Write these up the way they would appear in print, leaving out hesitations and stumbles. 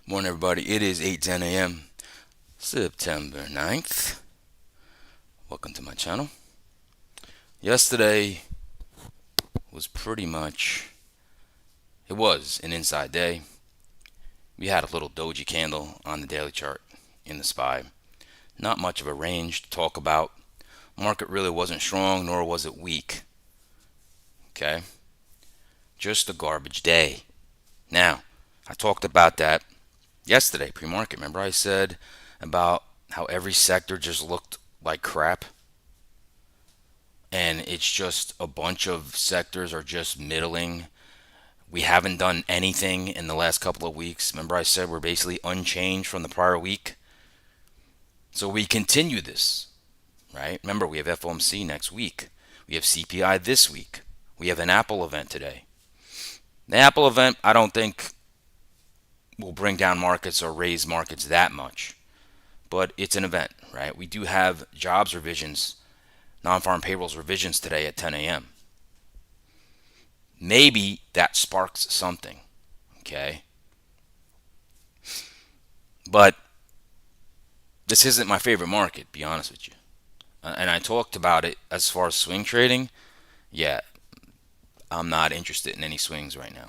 Morning, everybody. It is 8:10 a.m. September 9th. Welcome to my channel. Yesterday was it was an inside day. We had a little doji candle on the daily chart in the SPY. Not much of a range to talk about. Market really wasn't strong, nor was it weak. Okay? Just a garbage day. Now, I talked about that yesterday, pre-market. Remember I said about how every sector just looked like crap? And it's just a bunch of sectors are just middling. We haven't done anything in the last couple of weeks. Remember, I said we're basically unchanged from the prior week. So we continue this, right? Remember, we have FOMC next week. We have CPI this week. We have an Apple event today. The Apple event, I don't think will bring down markets or raise markets that much, but it's an event, right? We do have jobs revisions, non-farm payrolls revisions today at 10 a.m. Maybe that sparks something, okay? But this isn't my favorite market, be honest with you. And I talked about it as far as swing trading. Yeah, I'm not interested in any swings right now.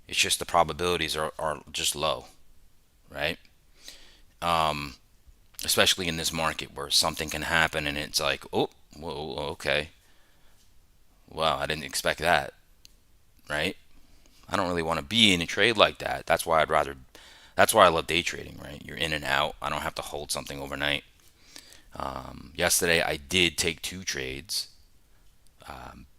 It's just the probabilities are just low, right? Um, Especially in this market where something can happen and it's like, oh, whoa, okay. Wow, I didn't expect that, right? I don't really want to be in a trade like that. That's why I love day trading, right? You're in and out. I don't have to hold something overnight. Yesterday, I did take two trades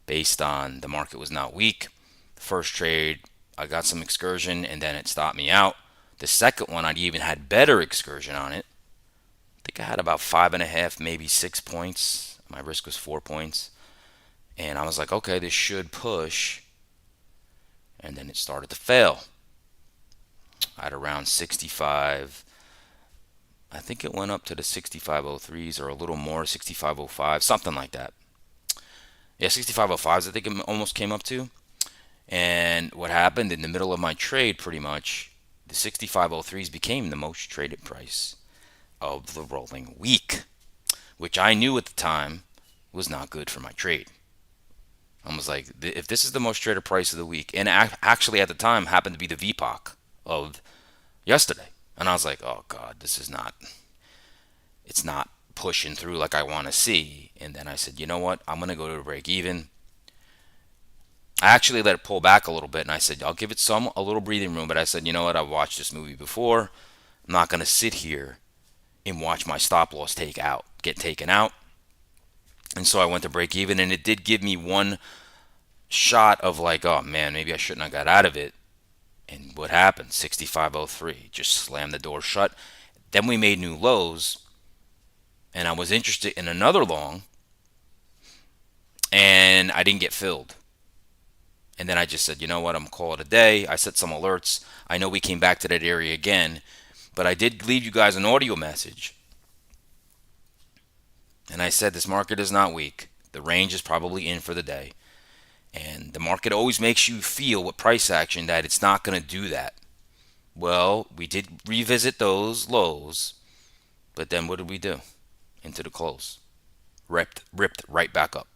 based on the market was not weak. The first trade, I got some excursion and then it stopped me out. The second one, I even had better excursion on it. I think I had about 5.5, maybe 6 points. My risk was 4 points. And I was like, okay, this should push. And then it started to fail at around 65. I think it went up to the 6503s or a little more, 6505, something like that. Yeah, 6505s, I think it almost came up to. And what happened in the middle of my trade, pretty much, the 6503s became the most traded price of the rolling week, which I knew at the time was not good for my trade. I was like, if this is the most traded price of the week, and actually at the time happened to be the VPOC of yesterday, and I was like, oh God, it's not pushing through like I want to see. And then I said, you know what? I'm going to go to a break even. I actually let it pull back a little bit and I said, I'll give it a little breathing room. But I said, you know what? I've watched this movie before. I'm not going to sit here and watch my stop loss get taken out. And so I went to break even and it did give me one shot of like, oh man, maybe I shouldn't have got out of it. And what happened? 6503 just slammed the door shut. Then we made new lows and I was interested in another long and I didn't get filled. And then I just said, you know what, I'm calling it a day. I set some alerts. I know we came back to that area again, but I did leave you guys an audio message. And I said, this market is not weak. The range is probably in for the day. And the market always makes you feel with price action that it's not going to do that. Well, we did revisit those lows, but then what did we do? Into the close. Ripped right back up.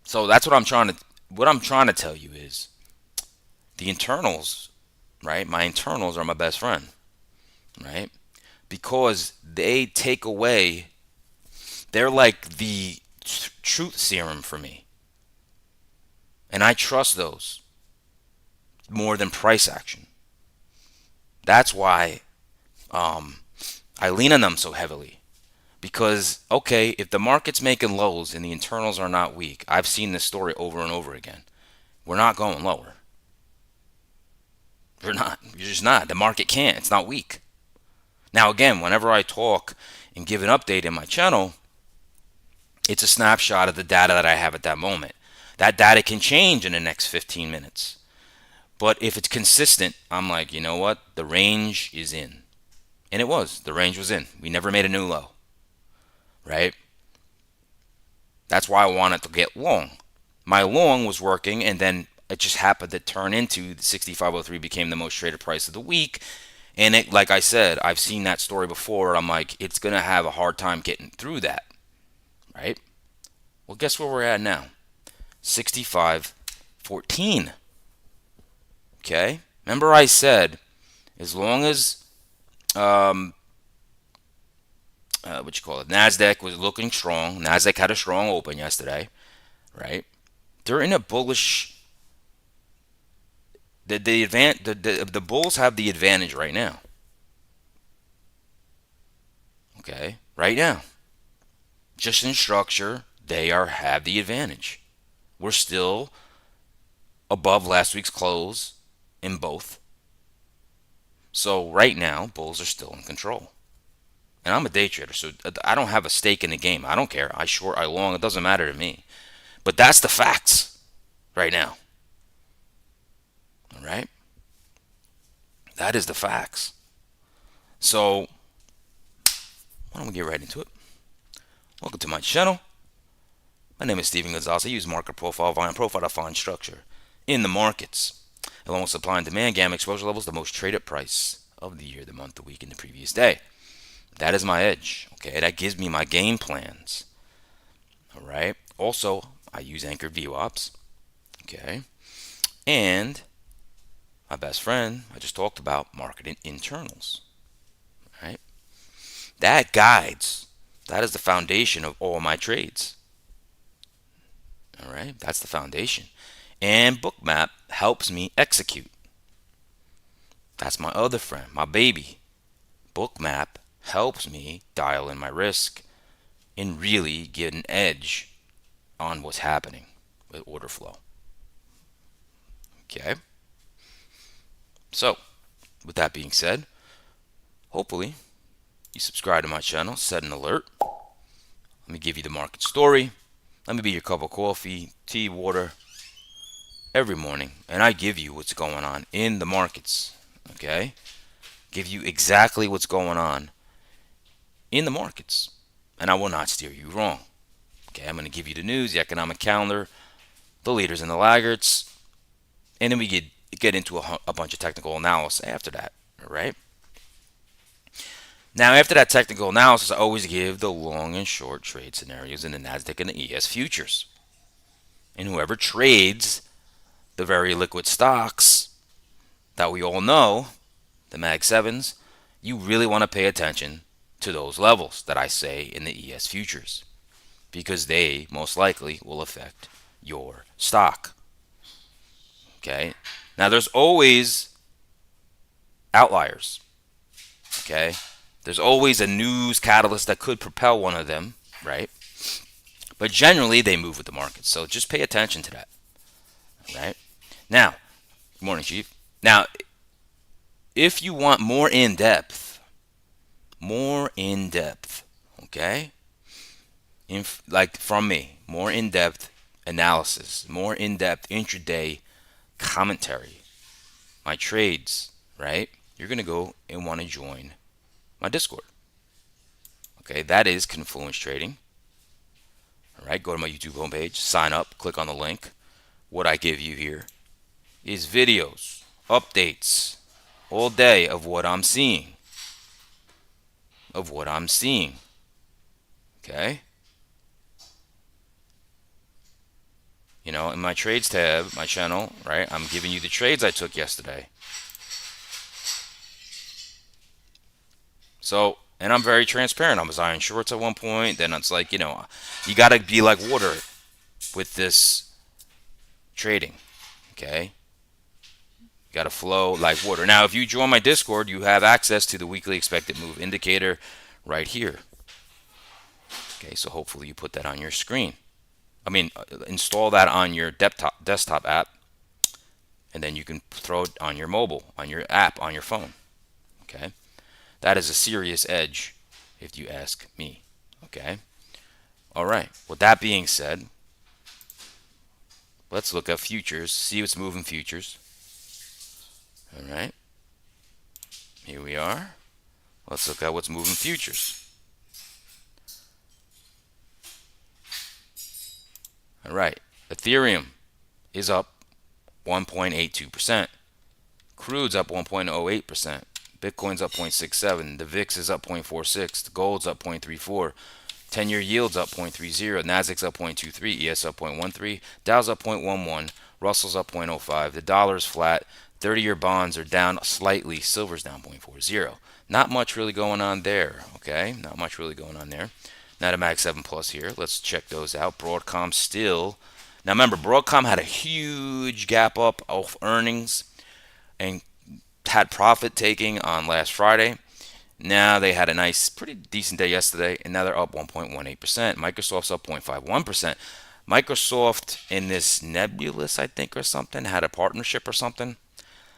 So that's what I'm trying to tell you is the internals, right? My internals are my best friend, right? Because they take away, they're like the truth serum for me. And I trust those more than price action. That's why I lean on them so heavily. Because, okay, if the market's making lows and the internals are not weak, I've seen this story over and over again. We're not going lower. We're not. You're just not. The market can't. It's not weak. Now, again, whenever I talk and give an update in my channel, it's a snapshot of the data that I have at that moment. That data can change in the next 15 minutes. But if it's consistent, I'm like, you know what? The range is in. And it was. The range was in. We never made a new low. Right? That's why I wanted to get long. My long was working, and then it just happened to turn into the 6503 became the most traded price of the week. And it, like I said, I've seen that story before. I'm like, it's going to have a hard time getting through that, right? Well, guess where we're at now? 6514. Okay? Remember I said, as long as, what you call it, NASDAQ was looking strong, NASDAQ had a strong open yesterday, right? They're in a bullish, the bulls have the advantage right now. Okay? Right now. Just in structure, they have the advantage. We're still above last week's close in both. So right now, bulls are still in control. And I'm a day trader, so I don't have a stake in the game. I don't care. I short, I long, it doesn't matter to me. But that's the facts right now. All right? That is the facts. So, why don't we get right into it? Welcome to my channel. My name is Steven Gonzalez. I use market profile, volume profile to find structure in the markets, along with supply and demand, gamma exposure levels, the most traded price of the year, the month, the week, and the previous day. That is my edge. Okay, that gives me my game plans. All right. Also, I use Anchor VWAPs. Okay, and my best friend I just talked about marketing internals. Right. That guides. That is the foundation of all my trades. All right, that's the foundation. And Bookmap helps me execute. That's my other friend, my baby. Bookmap helps me dial in my risk and really get an edge on what's happening with order flow. Okay. So, with that being said, hopefully you subscribe to my channel, set an alert. Let me give you the market story. Let me be your cup of coffee, tea, water every morning, and I give you what's going on in the markets. Okay? Give you exactly what's going on in the markets, and I will not steer you wrong. Okay, I'm going to give you the news, the economic calendar, the leaders and the laggards, and then we get into a bunch of technical analysis after that. All right? Now, after that technical analysis, I always give the long and short trade scenarios in the NASDAQ and the ES futures. And whoever trades the very liquid stocks that we all know, the Mag 7s, you really want to pay attention to those levels that I say in the ES futures, because they most likely will affect your stock. Okay? Now, there's always outliers. Okay? There's always a news catalyst that could propel one of them, right? But generally, they move with the market. So just pay attention to that. Right? Now, good morning, Chief. Now, if you want more in depth, okay? Like from me, more in depth analysis, more in depth intraday commentary, my trades, right? You're going to go and want to join my Discord. Okay, that is Confluence Trading. All right, go to my YouTube homepage, sign up, click on the link. What I give you here is videos, updates, all day of what I'm seeing. Okay? You know, in my trades tab, my channel, right? I'm giving you the trades I took yesterday. So, and I'm very transparent. I was eyeing shorts at one point. Then it's like, you know, you got to be like water with this trading. Okay? You got to flow like water. Now, if you join my Discord, you have access to the weekly expected move indicator right here. Okay, so hopefully you put that on your screen. Install that on your desktop app, and then you can throw it on your mobile, on your app, on your phone. Okay? That is a serious edge, if you ask me. Okay? All right. With that being said, let's look at futures, see what's moving futures. All right. Here we are. Let's look at what's moving futures. All right. Ethereum is up 1.82%. Crude's up 1.08%. Bitcoin's up 0.67. The VIX is up 0.46. The gold's up 0.34. 10-year yield's up 0.30. Nasdaq's up 0.23. ES up 0.13. Dow's up 0.11. Russell's up 0.05. The dollar's flat. 30-year bonds are down slightly. Silver's down 0.40. Not much really going on there. Okay, not much really going on there. Now the Mag 7 Plus here. Let's check those out. Broadcom still. Now remember, Broadcom had a huge gap up of earnings and had profit taking on last Friday. Now they had a nice, pretty decent day yesterday, and now they're up 1.18%. Microsoft's up 0.51%. Microsoft in this Nebulous, I think, or something, had a partnership or something.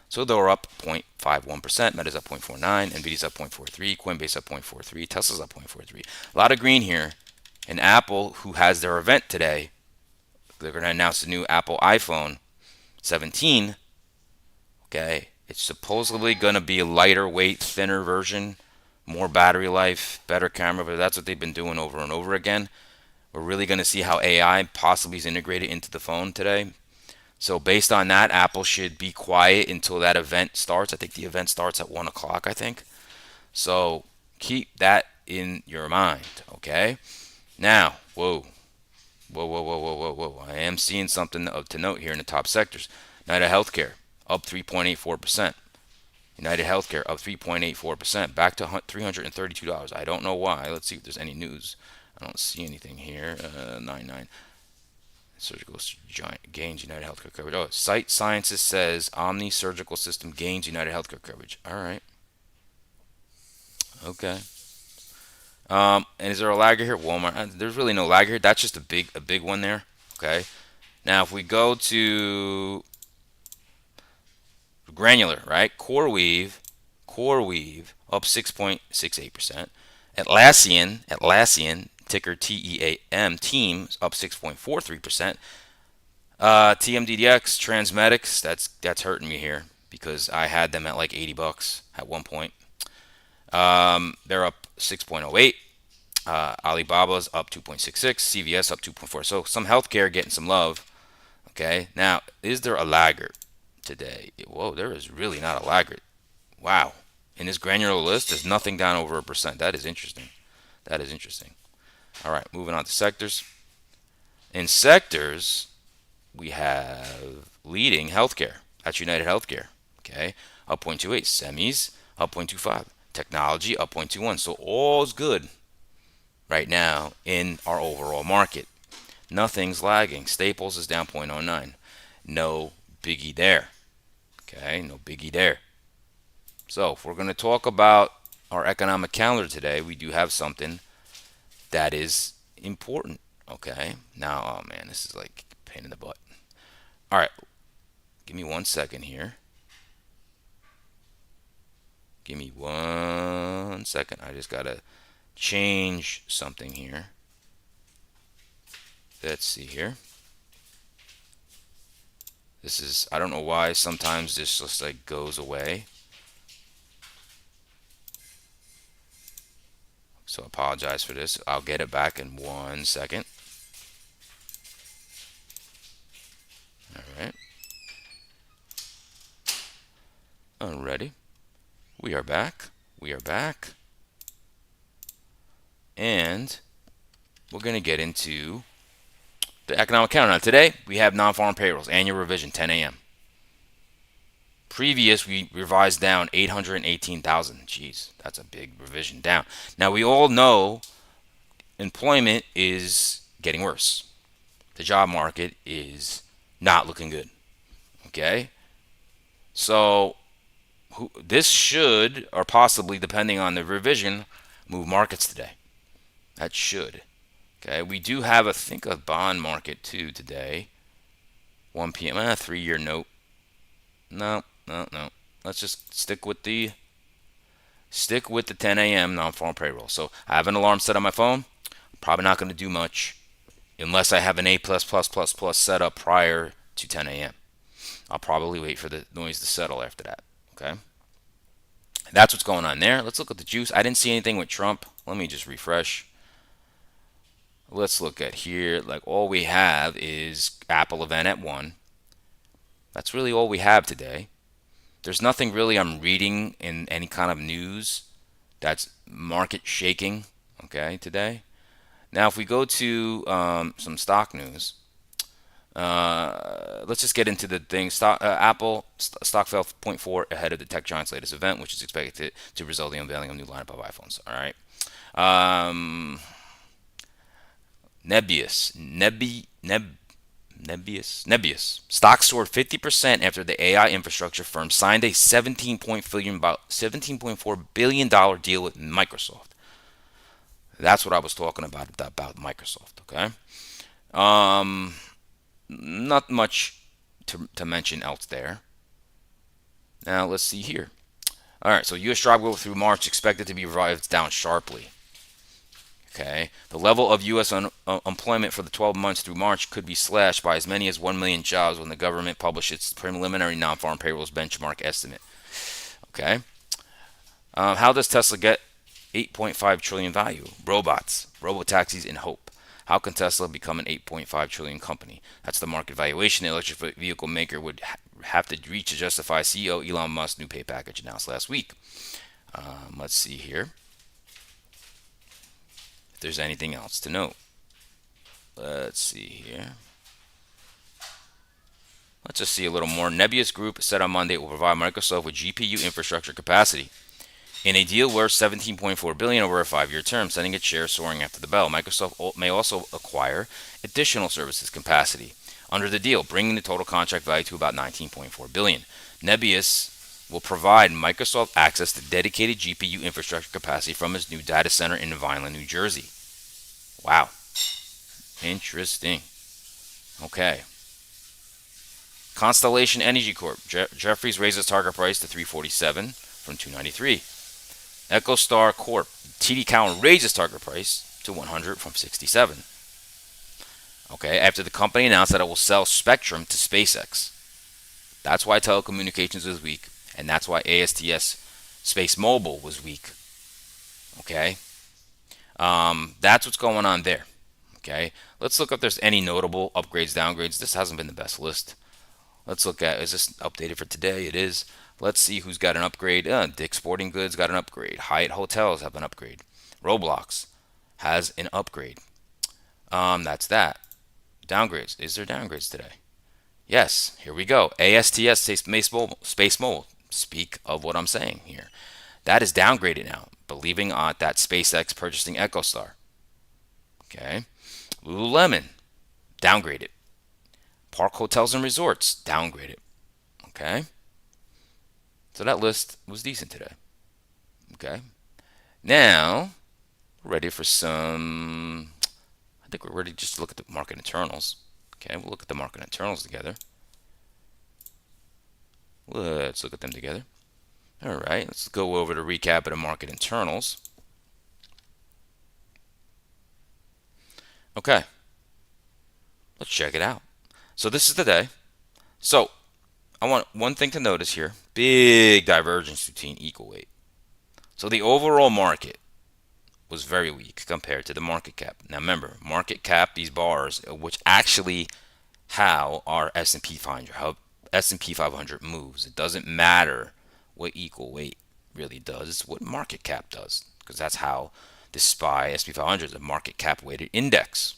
So they were up 0.51%. Meta's up 0.49. Nvidia's up 0.43. Coinbase up 0.43. Tesla's up 0.43. A lot of green here. And Apple, who has their event today, they're going to announce the new Apple iPhone 17. Okay, it's supposedly going to be a lighter weight, thinner version, more battery life, better camera, but that's what they've been doing over and over again. We're really going to see how AI possibly is integrated into the phone today. So based on that, Apple should be quiet until that event starts. I think the event starts at 1 o'clock, I think. So keep that in your mind, okay? Now, whoa. I am seeing something to note here in the top sectors. United Healthcare, up 3.84%. United Healthcare, up 3.84%. Back to $332. I don't know why. Let's see if there's any news. I don't see anything here. 99. Surgical giant gains United Healthcare coverage. Oh, Sight Sciences says Omni Surgical System gains United Healthcare coverage. All right. Okay. And is there a lagger here? Walmart. There's really no lagger here. That's just a big one there. Okay. Now, if we go to granular, right? CoreWeave up 6.68%. Atlassian, ticker TEAM, Teams up 6.43%. TMDDX, Transmedics, that's hurting me here because I had them at like $80 at one point. They're up 6.08. Alibaba's up 2.66. CVS up 2.4. So some healthcare getting some love. Okay. Now, is there a laggard today? Whoa, there is really not a laggard. Wow. In this granular list, there's nothing down over 1%. That is interesting. All right, moving on to sectors. In sectors, we have leading healthcare. That's United Healthcare. Okay, up 0.28. Semis up 0.25. Technology up 0.21. So all's good right now in our overall market. Nothing's lagging. Staples is down 0.09. No biggie there. Okay, no biggie there. So if we're going to talk about our economic calendar today, we do have something that is important. Okay, now, oh man, this is like a pain in the butt. All right, give me 1 second here. Give me 1 second. I just got to change something here. Let's see here. This is, I don't know why, sometimes this just like goes away. So apologize for this. I'll get it back in 1 second. All right. Alrighty. We are back. And we're going to get into the economic calendar. Now today, we have non-farm payrolls, annual revision, 10 a.m. Previous, we revised down 818,000. Jeez, that's a big revision down. Now, we all know employment is getting worse. The job market is not looking good. Okay? So, this should, or possibly, depending on the revision, move markets today. That should. Okay? We do have, I think, a bond market, too, today. 1 p.m. 3-year note. No. Let's just stick with the 10 a.m. non-farm payroll. So I have an alarm set on my phone. Probably not going to do much unless I have an A+++ set up prior to 10 a.m. I'll probably wait for the noise to settle after that. Okay. That's what's going on there. Let's look at the juice. I didn't see anything with Trump. Let me just refresh. Let's look at here. Like all we have is Apple event at 1. That's really all we have today. There's nothing really I'm reading in any kind of news that's market shaking, okay, today. Now, if we go to some stock news, let's just get into the thing. Apple stock fell zero point 0.4 ahead of the tech giant's latest event, which is expected to result in the unveiling of a new lineup of iPhones. All right. Um, Nebius, Nebi, Neb, Nebius. Stock soared 50% after the AI infrastructure firm signed a $17.4 billion deal with Microsoft. That's what I was talking about Microsoft. Okay. Um, Not much to mention else there. Now let's see here. All right, so U.S. job growth through March expected to be revised down sharply. Okay, the level of U.S. Employment for the 12 months through March could be slashed by as many as 1 million jobs when the government publishes its preliminary non-farm payrolls benchmark estimate. Okay, how does Tesla get 8.5 trillion value? Robots, robotaxis, and hope. How can Tesla become an 8.5 trillion company? That's the market valuation the electric vehicle maker would have to reach to justify CEO Elon Musk's new pay package announced last week. Let's see here if there's anything else to note. Let's see here. Let's just see a little more. Nebius Group said on Monday it will provide Microsoft with GPU infrastructure capacity in a deal worth 17.4 billion over a 5-year term, sending its shares soaring after the bell. Microsoft may also acquire additional services capacity under the deal, bringing the total contract value to about 19.4 billion. Nebius will provide Microsoft access to dedicated GPU infrastructure capacity from its new data center in Vineland, New Jersey. Wow. Interesting. Okay. Constellation Energy Corp. Jefferies raises target price to 347 from 293. EchoStar Corp. TD Cowen raises target price to 100 from 67. Okay, after the company announced that it will sell Spectrum to SpaceX. That's why telecommunications was weak, and that's why ASTS Space Mobile was weak. Okay, that's what's going on there. Okay, let's look if there's any notable upgrades, downgrades. This hasn't been the best list. Let's look at, is this updated for today? It is. Let's see who's got an upgrade. Dick's Sporting Goods got an upgrade. Hyatt Hotels have an upgrade. Roblox has an upgrade. That's that. Downgrades. Is there downgrades today? Yes. Here we go. ASTS Space Mobile. Speak of what I'm saying here. That is downgraded now, believing on that SpaceX purchasing EchoStar. Okay. Lululemon, downgraded. Park Hotels and Resorts, downgraded. Okay. So that list was decent today. Okay. Now, we're ready for some. I think we're ready just to look at the market internals. Okay, we'll look at the market internals together. Let's look at them together. All right, let's go over the recap of the market internals. Okay, let's check it out. So this is the day. So I want one thing to notice here. Big divergence between equal weight. So the overall market was very weak compared to the market cap. Now remember, market cap, these bars, which actually how our S&P 500, how S&P 500 moves. It doesn't matter what equal weight really does. It's what market cap does, because that's how this SPY S&P 500 is a market cap weighted index.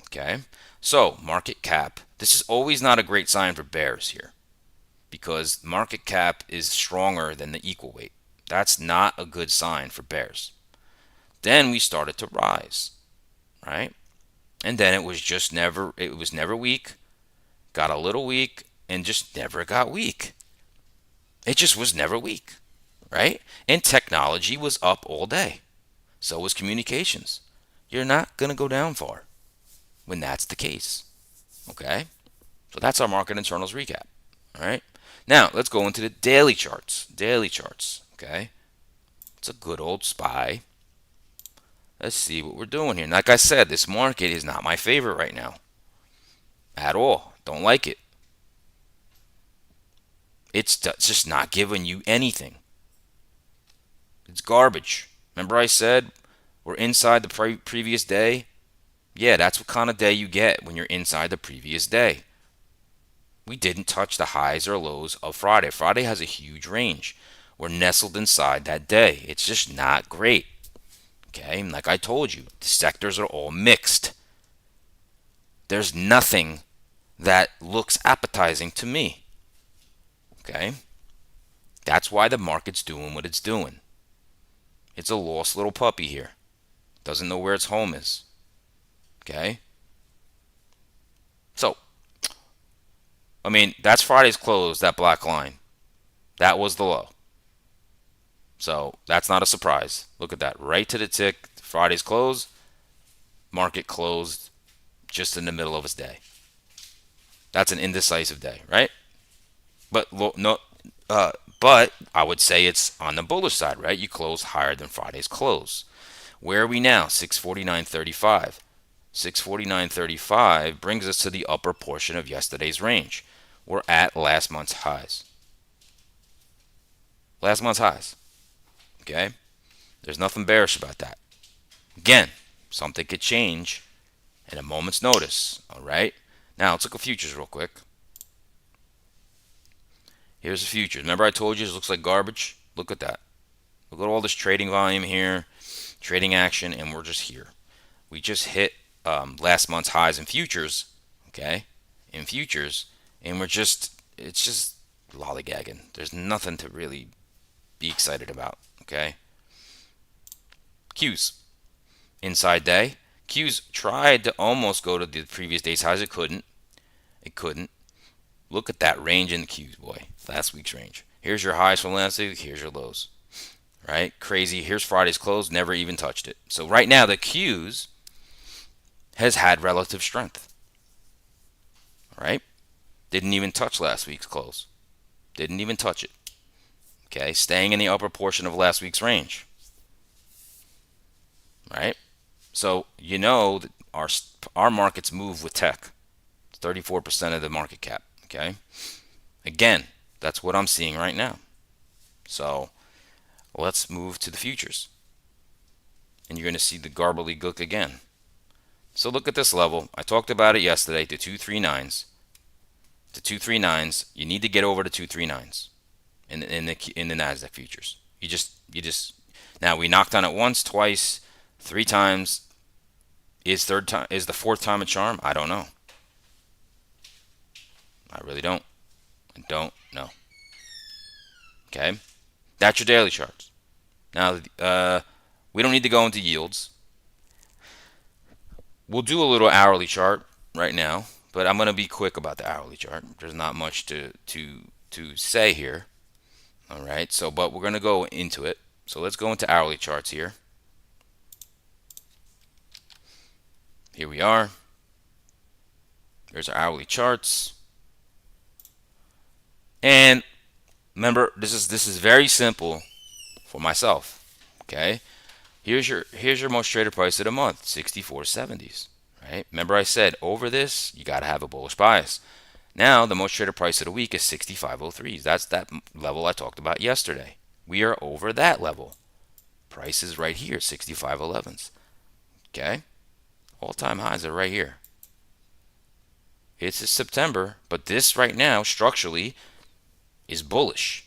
Okay, so market cap. This is always not a great sign for bears here, because market cap is stronger than the equal weight. That's not a good sign for bears. Then we started to rise, right? And then it was never weak, got a little weak, and just never got weak. It just was never weak, right? And technology was up all day. So was communications. You're not going to go down far when that's the case, okay? So that's our market internals recap, all right? Now, let's go into the daily charts. Daily charts, okay? It's a good old SPY. Let's see what we're doing here. Like I said, this market is not my favorite right now. At all. Don't like it. It's just not giving you anything. It's garbage. Remember I said we're inside the previous day? Yeah, that's what kind of day you get when you're inside the previous day. We didn't touch the highs or lows of Friday. Friday has a huge range. We're nestled inside that day. It's just not great. Okay, and like I told you, the sectors are all mixed. There's nothing that looks appetizing to me. Okay, that's why the market's doing what it's doing. It's a lost little puppy here. Doesn't know where its home is. Okay, so I mean that's Friday's close. That black line, that was the low. So that's not a surprise. Look at that, right to the tick. Friday's close. Market closed just in the middle of its day. That's an indecisive day, right? But no, uh, but I would say it's on the bullish side, right? You close higher than Friday's close. Where are we now? 649.35. 649.35 brings us to the upper portion of yesterday's range. We're at last month's highs. Last month's highs. Okay? There's nothing bearish about that. Again, something could change in a moment's notice. All right? Now, let's look at futures real quick. Here's the futures. Remember I told you this looks like garbage? Look at that. Look at all this trading volume here, trading action, and we're just here. We just hit last month's highs in futures, okay? In futures, and it's just lollygagging. There's nothing to really be excited about, okay? Qs, inside day. Qs tried to almost go to the previous day's highs. It couldn't. It couldn't. Look at that range in the Qs, boy. Last week's range. Here's your highs from last week. Here's your lows. Right? Crazy. Here's Friday's close. Never even touched it. So right now, the Qs has had relative strength. Right? Didn't even touch last week's close. Didn't even touch it. Okay? Staying in the upper portion of last week's range. Right? So you know that our markets move with tech. It's 34% of the market cap. Okay? Again, that's what I'm seeing right now. So let's move to the futures. And you're going to see the gook again. So look at this level. I talked about it yesterday, the 239s. The 239s, you need to get over the 239s in the Nasdaq futures. You just now we knocked on it once, twice, three times. Is the fourth time a charm? I don't know. I really don't. I don't know. Okay? That's your daily charts. Now, we don't need to go into yields. We'll do a little hourly chart right now, but I'm going to be quick about the hourly chart. There's not much to say here. All right, so but we're going to go into it. So let's go into hourly charts here. Here we are. There's our hourly charts. And remember, this is very simple for myself. Okay? Here's your most traded price of the month, 64.70s. Right? Remember I said over this, you got to have a bullish bias. Now, the most traded price of the week is 65.03s. That's that level I talked about yesterday. We are over that level. Price is right here, 65.11s. Okay? All-time highs are right here. It's September, but this right now, structurally, is bullish.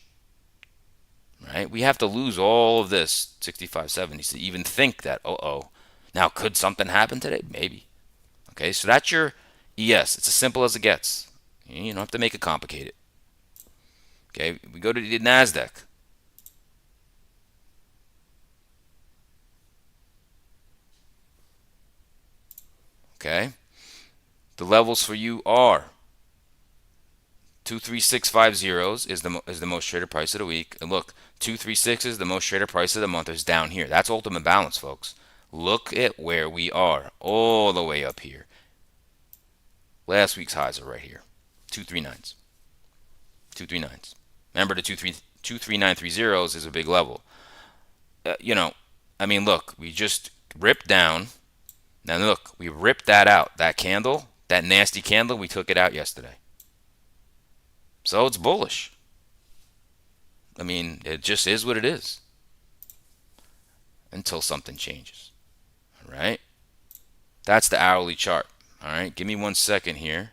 Right? We have to lose all of this 65.70s to even think that, now could something happen today? Maybe. Okay, so that's your ES. It's as simple as it gets. You don't have to make it complicated. Okay, we go to the NASDAQ. Okay, the levels for you are 23650 is the most traded price of the week. And look, 236 is the most traded price of the month is down here. That's ultimate balance, folks. Look at where we are, all the way up here. Last week's highs are right here, 239s. 239s. Remember the 23930s is a big level. Look, we just ripped down. Now look, we ripped that out. That candle, that nasty candle, we took it out yesterday. So it's bullish. It just is what it is. Until something changes. All right? That's the hourly chart. All right? Give me 1 second here.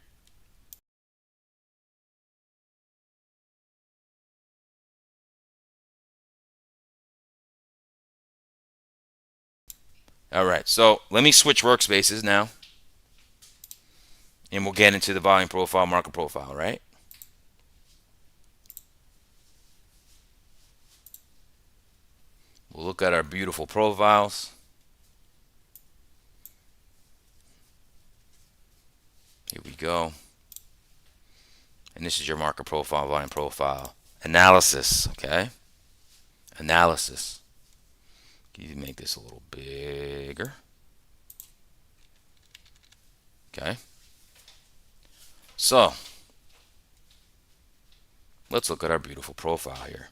All right, so let me switch workspaces now, and we'll get into the volume profile, market profile, right? We'll look at our beautiful profiles. Here we go. And this is your market profile, volume profile. Analysis, okay? Analysis. You can make this a little bigger. Okay. So, let's look at our beautiful profile here.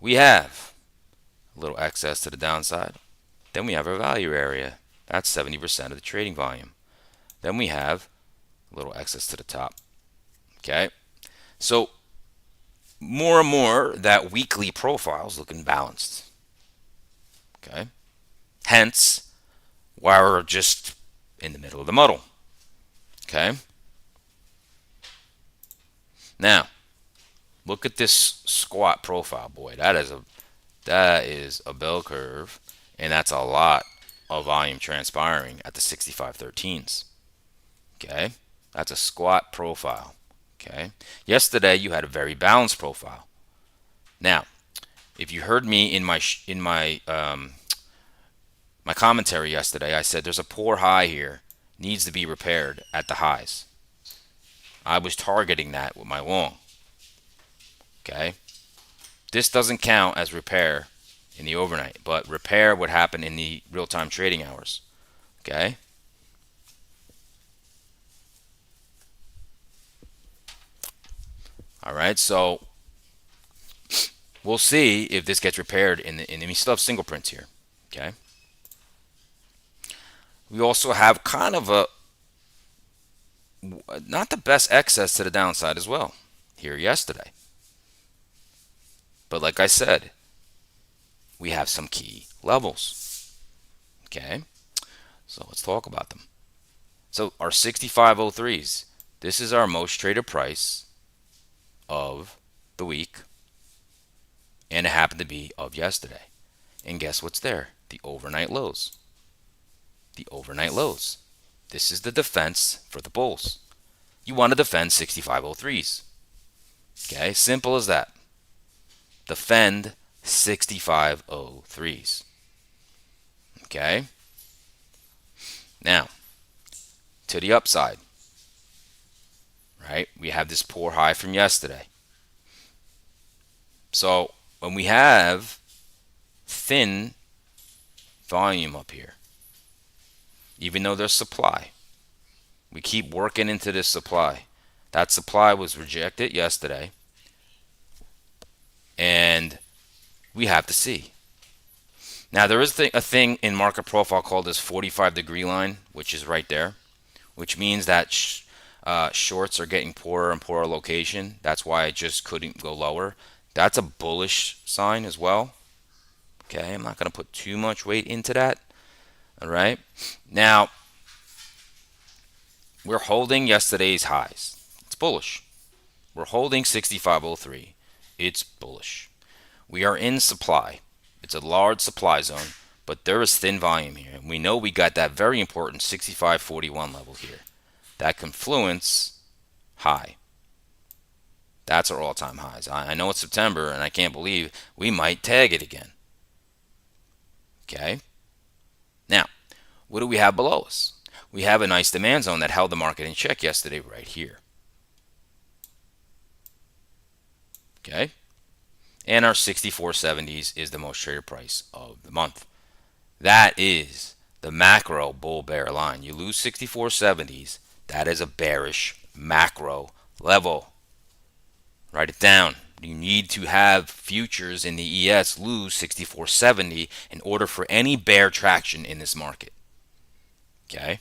We have a little excess to the downside. Then we have our value area. That's 70% of the trading volume. Then we have a little excess to the top. Okay. So, more and more, that weekly profile is looking balanced. Okay. Hence, why we're just in the middle of the muddle. Okay. Now, look at this squat profile, boy. That is a bell curve, and that's a lot of volume transpiring at the 65.13s. Okay, that's a squat profile. Okay, yesterday you had a very balanced profile. Now, if you heard me in my commentary yesterday, I said there's a poor high here, needs to be repaired at the highs. I was targeting that with my long. Okay, this doesn't count as repair in the overnight, but repair would happen in the real-time trading hours. Okay. All right. So we'll see if this gets repaired and we still have single prints here. Okay. We also have kind of a not the best excess to the downside as well here yesterday. But like I said, we have some key levels. Okay. So let's talk about them. So our 6503s, this is our most traded price of the week, and it happened to be of yesterday. And guess what's there? The overnight lows. The overnight lows. This is the defense for the bulls. You want to defend 6503s. Okay, simple as that. Defend 6503s. Okay, now to the upside, right? We have this poor high from yesterday. So when we have thin volume up here, even though there's supply, we keep working into this supply. That supply was rejected yesterday, and we have to see. Now, there is a thing in market profile called this 45-degree line, which is right there, which means that shorts are getting poorer and poorer location. That's why it just couldn't go lower. That's a bullish sign as well. Okay, I'm not going to put too much weight into that. All right. Now, we're holding yesterday's highs. It's bullish. We're holding 6503. It's bullish. We are in supply. It's a large supply zone, but there is thin volume here. And we know we got that very important 6541 level here. That confluence high. That's our all-time highs. I know it's September, and I can't believe we might tag it again. Okay? Now, what do we have below us? We have a nice demand zone that held the market in check yesterday right here. Okay? And our 6470s is the most traded price of the month. That is the macro bull bear line. You lose 6470s, that is a bearish macro level. Write it down. You need to have futures in the ES lose 6470 in order for any bear traction in this market. Okay?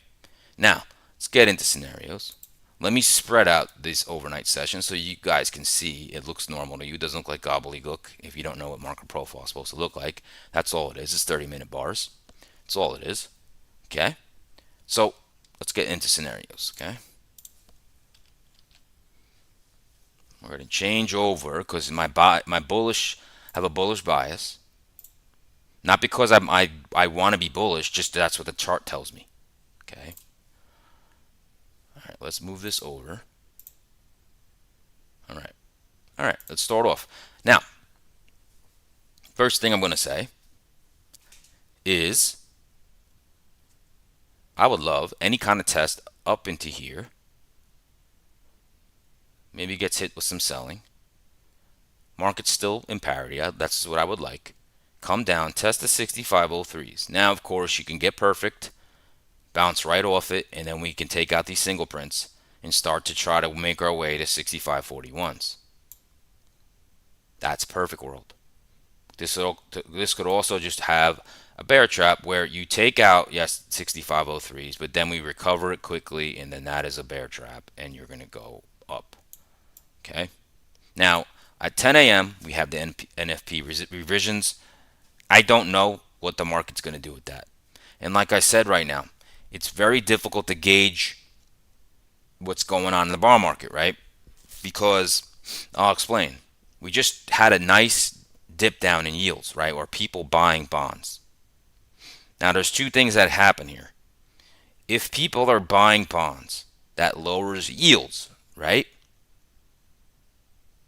Now, let's get into scenarios. Let me spread out this overnight session so you guys can see it looks normal to you. It doesn't look like gobbledygook if you don't know what market profile is supposed to look like. That's all it is. It's 30-minute bars. That's all it is. Okay? So, let's get into scenarios. Okay? We're going to change over because my bullish have a bullish bias. Not because I want to be bullish, just that's what the chart tells me. Okay. All right, let's move this over. All right. All right, let's start off. Now, first thing I'm going to say is I would love any kind of test up into here. Maybe gets hit with some selling. Market's still in parity. That's what I would like. Come down, test the 6503s. Now, of course, you can get perfect, bounce right off it, and then we can take out these single prints and start to try to make our way to 6541s. That's perfect world. This could also just have a bear trap where you take out, yes, 6503s, but then we recover it quickly, and then that is a bear trap, and you're going to go up. Okay? Now, at 10 a.m., we have the NFP revisions. I don't know what the market's going to do with that. And like I said right now, it's very difficult to gauge what's going on in the bond market, right? Because I'll explain. We just had a nice dip down in yields, right? Or people buying bonds. Now, there's two things that happen here. If people are buying bonds, that lowers yields, right?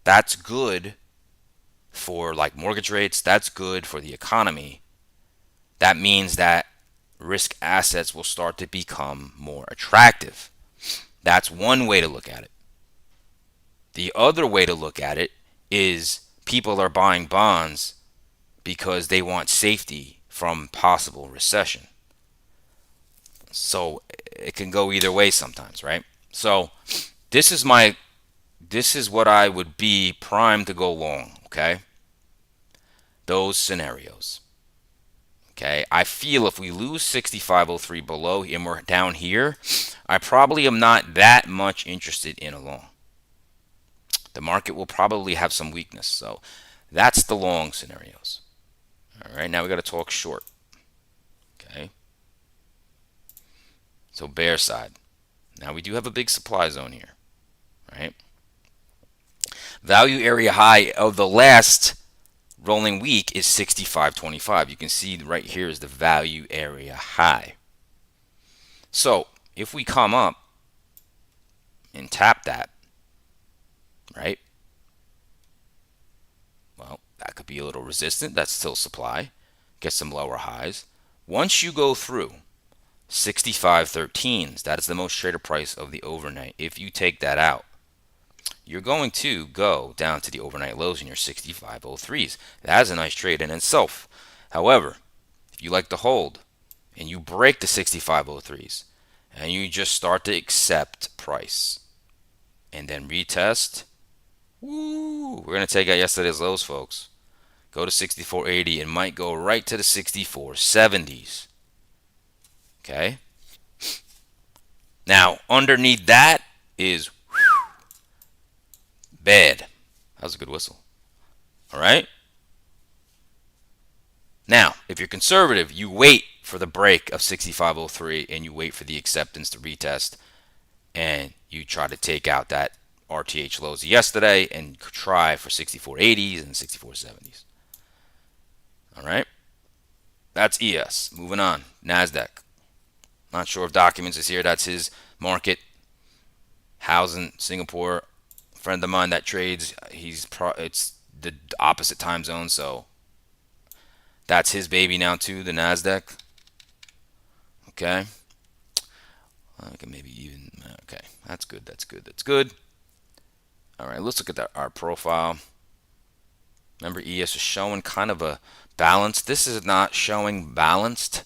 That's good for like mortgage rates. That's good for the economy. That means that risk assets will start to become more attractive. That's one way to look at it. The other way to look at it is people are buying bonds because they want safety from possible recession. So it can go either way sometimes, right? So this is what I would be primed to go long, okay? Those scenarios. Okay, I feel if we lose 6503 below and we're down here, I probably am not that much interested in a long. The market will probably have some weakness. So that's the long scenarios. All right, now we got to talk short. Okay. So bear side. Now we do have a big supply zone here, right? Value area high of the last rolling week is 65.25. You can see right here is the value area high. So if we come up and tap that, right? Well, that could be a little resistant. That's still supply. Get some lower highs. Once you go through 65.13s, that is the most traded price of the overnight. If you take that out, you're going to go down to the overnight lows in your 65.03s. That is a nice trade in itself. However, if you like to hold and you break the 65.03s and you just start to accept price and then retest, woo, we're going to take out yesterday's lows, folks. Go to 64.80 and might go right to the 64.70s. Okay? Now, underneath that is bad. That was a good whistle. All right? Now, if you're conservative, you wait for the break of 65.03 and you wait for the acceptance to retest and you try to take out that RTH lows yesterday and try for 64.80s and 64.70s. All right? That's ES. Moving on. NASDAQ. Not sure if Documents is here. That's his market. Housing, Singapore. Friend of mine that trades. It's the opposite time zone, so that's his baby now too. The Nasdaq. Okay. I can maybe even. Okay, that's good. That's good. That's good. All right. Let's look at our profile. Remember, ES is showing kind of a balance. This is not showing balanced.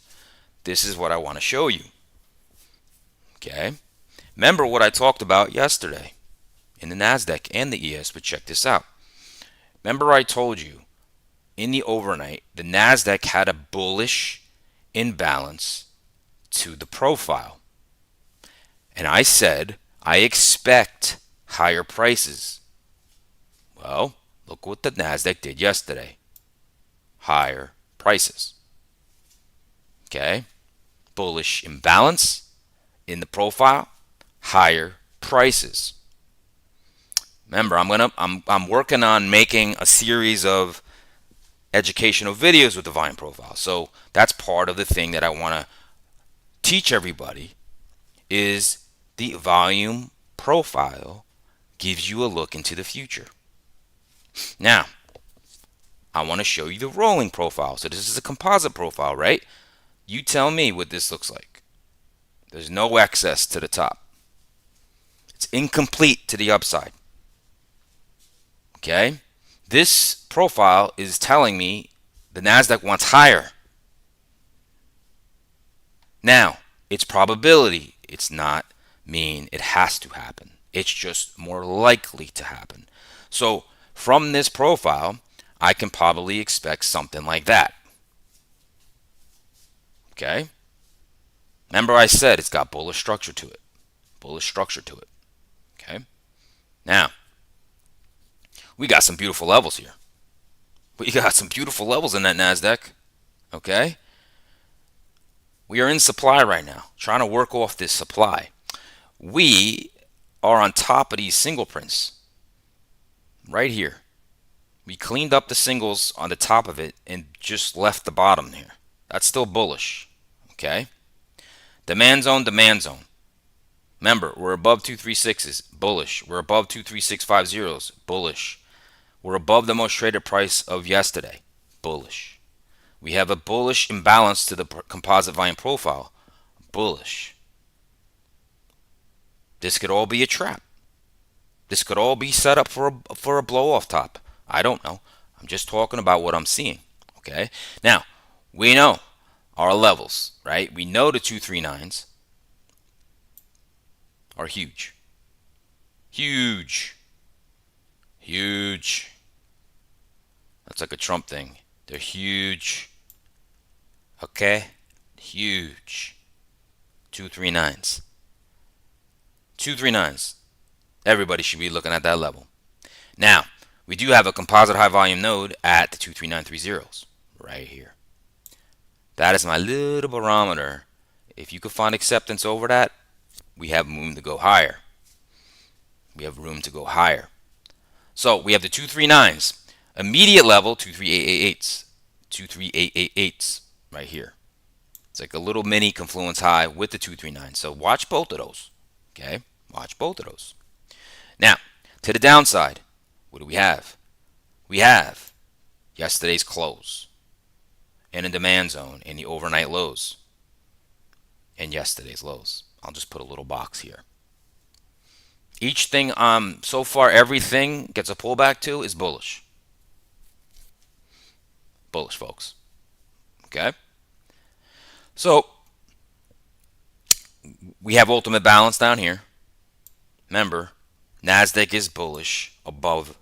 This is what I want to show you. Okay. Remember what I talked about yesterday in the NASDAQ and the ES, but check this out. Remember I told you in the overnight, the NASDAQ had a bullish imbalance to the profile. And I said, I expect higher prices. Well, look what the NASDAQ did yesterday. Higher prices. Okay. Bullish imbalance in the profile, higher prices. Remember, I'm working on making a series of educational videos with the volume profile. So that's part of the thing that I want to teach everybody is the volume profile gives you a look into the future. Now, I want to show you the rolling profile. So this is a composite profile, right? You tell me what this looks like. There's no excess to the top. It's incomplete to the upside. Okay? This profile is telling me the NASDAQ wants higher. Now, it's probability. It's not mean it has to happen. It's just more likely to happen. So from this profile, I can probably expect something like that. Okay? Remember I said it's got bullish structure to it. Bullish structure to it. Okay? Now, we got some beautiful levels here. We got some beautiful levels in that NASDAQ. Okay? We are in supply right now, trying to work off this supply. We are on top of these single prints right here. We cleaned up the singles on the top of it and just left the bottom here. That's still bullish. Okay? Demand zone, demand zone. Remember, we're above 236s, bullish. We're above 23650s, bullish. We're above the most traded price of yesterday, bullish. We have a bullish imbalance to the composite volume profile, bullish. This could all be a trap. This could all be set up for a blow off top. I don't know. I'm just talking about what I'm seeing. Okay? Now, we know our levels, right? We know the 239s are huge. Huge. Huge. That's like a Trump thing. They're huge. Okay? Huge. 239s. 239s. Everybody should be looking at that level. Now, we do have a composite high volume node at the 23930s right here. That is my little barometer. If you could find acceptance over that, we have room to go higher. We have room to go higher. So we have the 239s. Immediate level, 23888s. 23888s right here. It's like a little mini confluence high with the 239. So watch both of those. Okay? Watch both of those. Now, to the downside, what do we have? We have yesterday's close and a demand zone in the overnight lows and yesterday's lows. I'll just put a little box here. Each thing, so far everything gets a pullback to is bullish. Bullish, folks. Okay? So, we have ultimate balance down here. Remember, NASDAQ is bullish above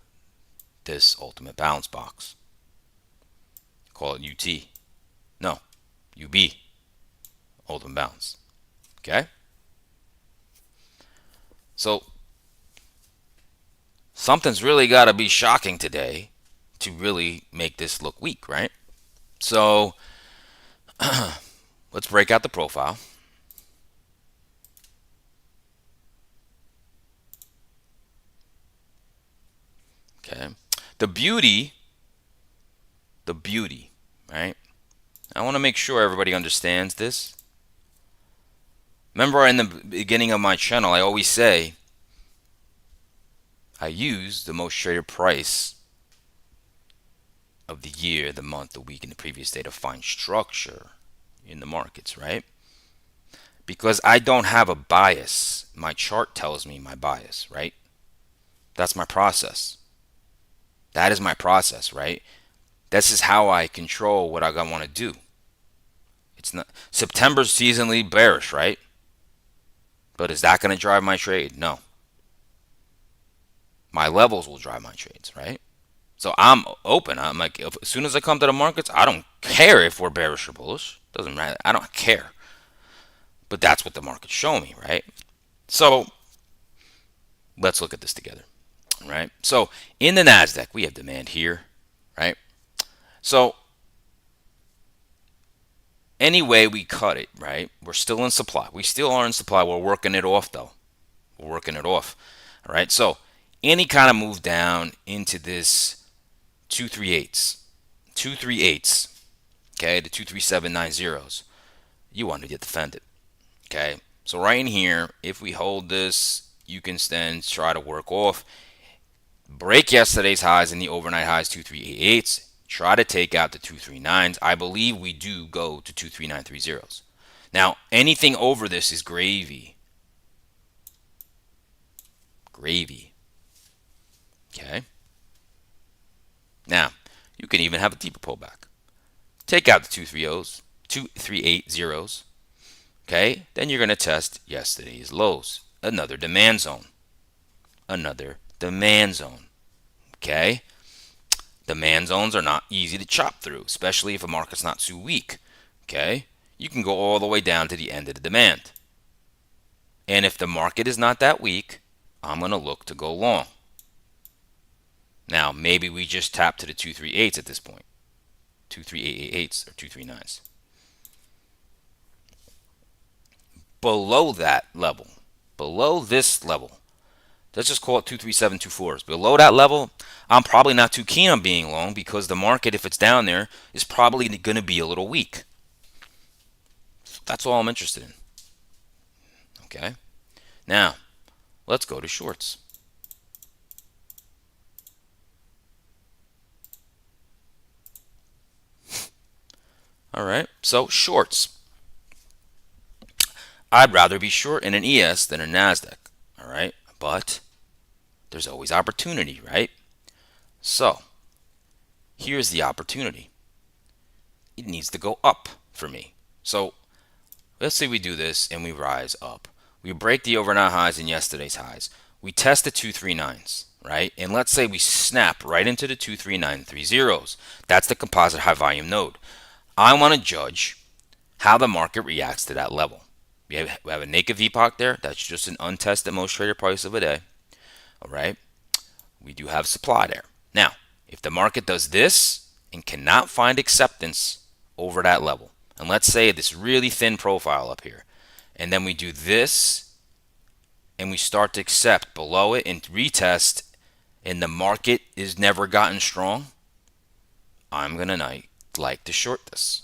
this ultimate balance box. Call it UT. No, UB. Ultimate balance. Okay? So, something's really got to be shocking today to really make this look weak, right? So, let's break out the profile. Okay. The beauty, right? I want to make sure everybody understands this. Remember in the beginning of my channel, I always say I use the most traded price of the year, the month, the week, and the previous day to find structure in the markets, right? Because I don't have a bias. My chart tells me my bias, right? That's my process. That is my process, right? This is how I control what I want to do. It's not September's seasonally bearish, right? But is that going to drive my trade? No. My levels will drive my trades, right? So I'm open. I'm like, as soon as I come to the markets, I don't care if we're bearish or bullish. Doesn't matter. I don't care. But that's what the markets show me, right? So let's look at this together, right? So in the NASDAQ, we have demand here, right? So any way we cut it, right? We're still in supply. We still are in supply. We're working it off, though. We're working it off, all right? So any kind of move down into this 238s, 238s, okay, the 23790s, you want to get defended, okay? So right in here, if we hold this, you can then try to work off, break yesterday's highs and the overnight highs, 2388s, try to take out the 239s. I believe we do go to 23930s. Now, anything over this is gravy. Gravy. Okay? Now, you can even have a deeper pullback. Take out the 230s, 2380s. Okay? Then you're going to test yesterday's lows. Another demand zone. Another demand zone. Okay? Demand zones are not easy to chop through, especially if a market's not too weak. Okay? You can go all the way down to the end of the demand. And if the market is not that weak, I'm going to look to go long. Now, maybe we just tap to the 238s at this point. 23888s or 239s. Below that level, below this level, let's just call it 23724s. Below that level, I'm probably not too keen on being long because the market, if it's down there, is probably going to be a little weak. That's all I'm interested in. Okay? Now, let's go to shorts. All right, so shorts. I'd rather be short in an ES than a NASDAQ. All right, but there's always opportunity, right? So, here's the opportunity. It needs to go up for me. So, let's say we do this and we rise up. We break the overnight highs and yesterday's highs. We test the 239s, right? And let's say we snap right into the 23930s. That's the composite high volume node. I want to judge how the market reacts to that level. We have a naked VPOC there. That's just an untested most traded price of a day. All right. We do have supply there. Now, if the market does this and cannot find acceptance over that level, and let's say this really thin profile up here, and then we do this and we start to accept below it and retest, and the market is never gotten strong, I'm going to like to short this.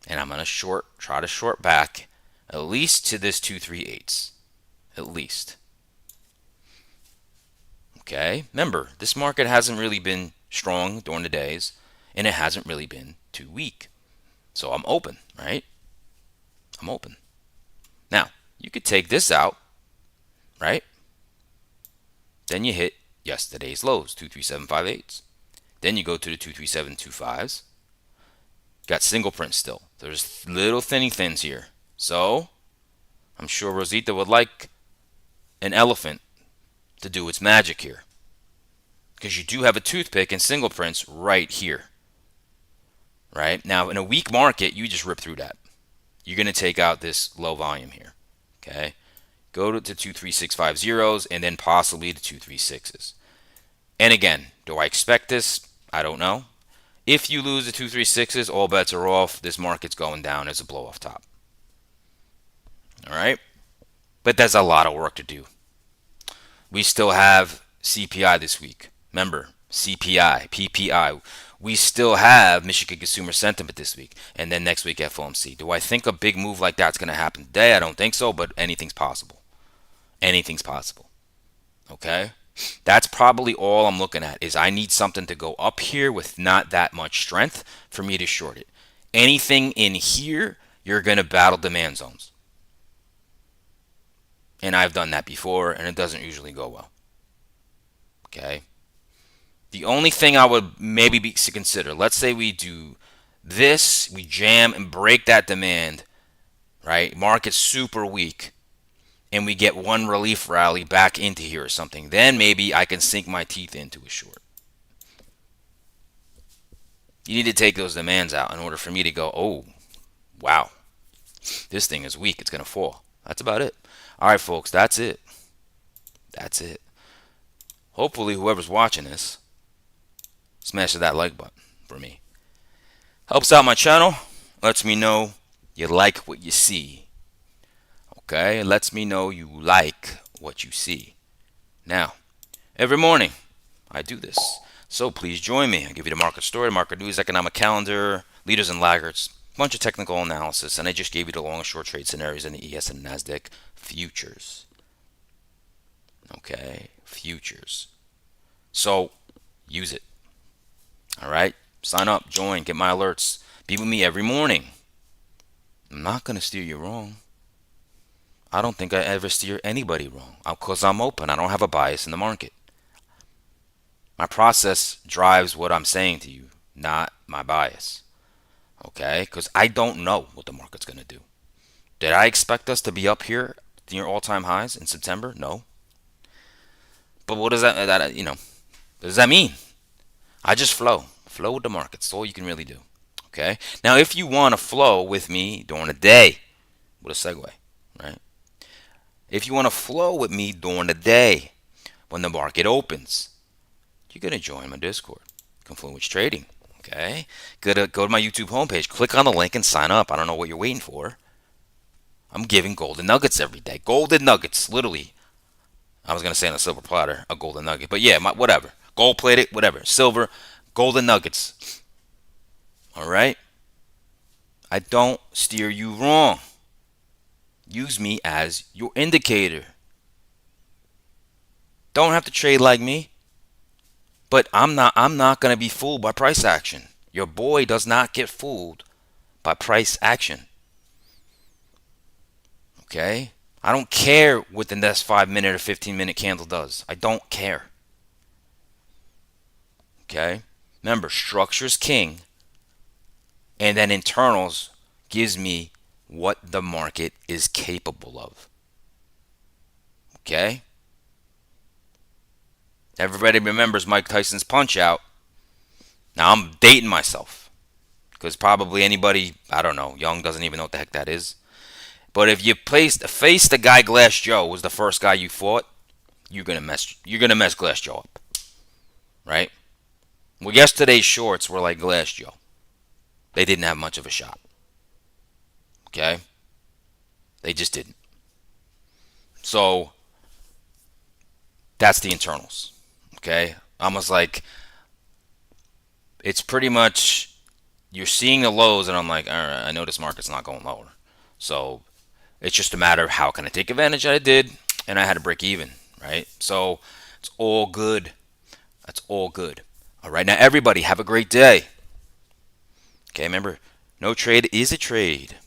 And I'm going to try to short back at least to this 238s. At least. Okay? Remember, this market hasn't really been strong during the days, and it hasn't really been too weak. So I'm open, right? I'm open. Now, you could take this out, right? Then you hit yesterday's lows, 23758s. Then you go to the 23725s. Got single print still. There's little thinny thins here. So, I'm sure Rosita would like an elephant to do its magic here. Because you do have a toothpick and single prints right here. Right? Now, in a weak market, you just rip through that. You're going to take out this low volume here. Okay? Go to the 23650s and then possibly the 236s. And again, do I expect this? I don't know. If you lose the 236s, all bets are off. This market's going down as a blow off top. All right? But there's a lot of work to do. We still have CPI this week. Remember, CPI, PPI. We still have Michigan Consumer Sentiment this week. And then next week, FOMC. Do I think a big move like that's going to happen today? I don't think so, but anything's possible. Anything's possible. Okay? That's probably all I'm looking at is I need something to go up here with not that much strength for me to short it. Anything in here, you're going to battle demand zones. And I've done that before, and it doesn't usually go well. Okay? The only thing I would maybe be to consider, let's say we do this, we jam and break that demand, right? Market's super weak, and we get one relief rally back into here or something. Then maybe I can sink my teeth into a short. You need to take those demands out in order for me to go, oh, wow, this thing is weak. It's going to fall. That's about it. All right, folks, that's it. That's it. Hopefully, whoever's watching this, smash that like button for me. Helps out my channel. Lets me know you like what you see. Okay? It lets me know you like what you see. Now, every morning, I do this. So please join me. I give you the market story, market news, economic calendar, leaders and laggards, bunch of technical analysis, and I just gave you the long and short trade scenarios in the ES and NASDAQ futures. Okay, futures. So use it. All right, sign up, join, get my alerts. Be with me every morning. I'm not going to steer you wrong. I don't think I ever steer anybody wrong because I'm open. I don't have a bias in the market. My process drives what I'm saying to you, not my bias. Okay? Because I don't know what the market's going to do. Did I expect us to be up here near all-time highs in September? No. But what does what does that mean? I just flow with the market. That's all you can really do. Okay? Now, if you want to flow with me during the day, with a segue, right? If you want to flow with me during the day when the market opens, you're going to join my Discord, Confluence Trading. Okay? Go to my YouTube homepage, click on the link, and sign up. I don't know what you're waiting for. I'm giving golden nuggets every day. Golden nuggets, literally. I was going to say on a silver platter, a golden nugget. But yeah, whatever. Gold plated, whatever. Silver, golden nuggets. All right? I don't steer you wrong. Use me as your indicator. Don't have to trade like me. But I'm not going to be fooled by price action. Your boy does not get fooled by price action. Okay? I don't care what the next 5 minute or 15-minute candle does. I don't care. Okay? Remember, structure's king, and then internals gives me what the market is capable of. Okay? Everybody remembers Mike Tyson's punch out. Now I'm dating myself because probably anybody, I don't know, young doesn't even know what the heck that is. But if you face the guy Glass Joe was the first guy you fought, you're gonna mess Glass Joe up, right? Well, yesterday's shorts were like Glass Joe. They didn't have much of a shot. Okay? They just didn't. So that's the internals. Okay? Almost like it's pretty much you're seeing the lows, and I'm like, all right, I know this market's not going lower. So it's just a matter of how can I take advantage. I did, and I had to break even, right? So it's all good. That's all good. All right, now everybody have a great day. Okay, remember, no trade is a trade.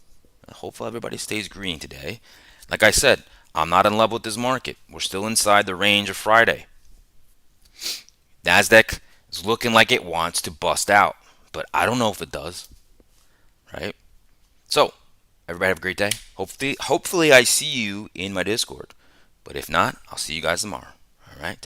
Hopefully everybody stays green today. Like I said, I'm not in love with this market. We're still inside the range of Friday. NASDAQ is looking like it wants to bust out, but I don't know if it does, right? So, everybody have a great day. Hopefully I see you in my Discord. But if not, I'll see you guys tomorrow. All right?